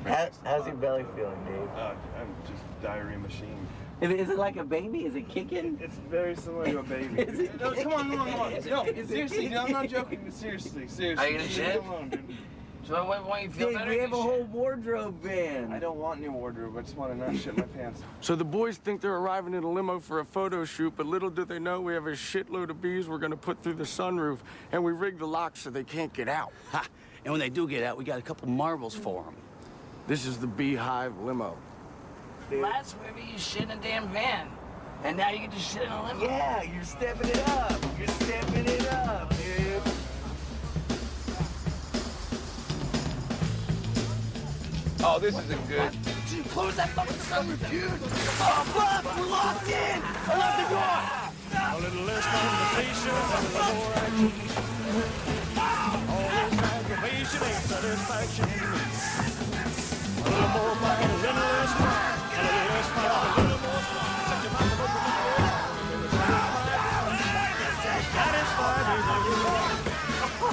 How's your belly feeling, Dave? I'm just diarrhea machine. Is it like a baby? Is it kicking? It's very similar to a baby. Is it? No, come on. No, seriously, no, I'm not joking. Seriously. Are you gonna shit? Come on, dude. So why you feel Dave, better? we have a whole wardrobe van. I don't want new wardrobe. I just want to not shit my pants. So the boys think they're arriving in a limo for a photo shoot, but little do they know we have a shitload of bees we're gonna put through the sunroof, and we rigged the locks so they can't get out. Ha! And when they do get out, we got a couple marbles for them. This is the beehive limo. Last movie you shit in a damn van, and now you get to shit in a limo. Yeah, you're stepping it up. You're stepping it up, dude. Oh, this isn't good. Dude, close that fucking sunroof, dude! Oh, fuck! We're locked in! I locked the door! A little less conversation and a little more action. All this aggravation ain't satisfaction. A little more bite, a little less fire. A little less fire, a little more spark. Set your mouth and open the door. Satisfy me, baby.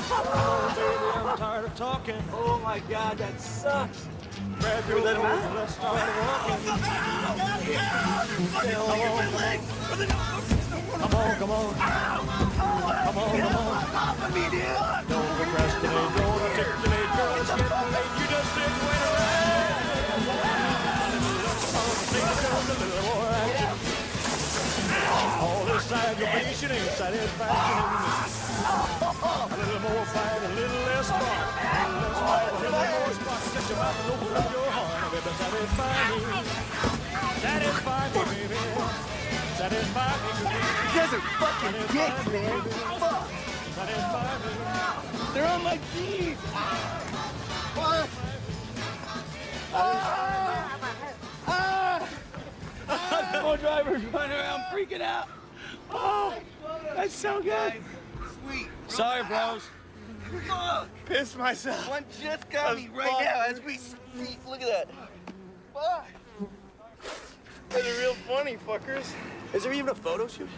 Oh, baby, I'm tired of talking. Oh my God, that sucks. Grab your let him clothes out? and let's start walking. Come on. Come on. Off of me, dude! Don't procrastinate, don't articulate, girl, it's getting late. You just sit and wait around. A little more action. All this aggravation ain't satisfaction. A little more fight, a little less spark. A little less fight, a little more spark. Shut your mouth and open up your heart. Baby, satisfy me. Satisfy me, baby. Satisfy me, baby. You guys are fucking dicks, man. Fuck! Satisfy me. They're on my feet! What? Limo drivers running around freaking out. Oh, that's so good. Sweet. Sorry, bros. Fuck. Piss myself. One just got me right now as we speak. Look at that. Fuck. They're real funny, fuckers. Is there even a photo shoot?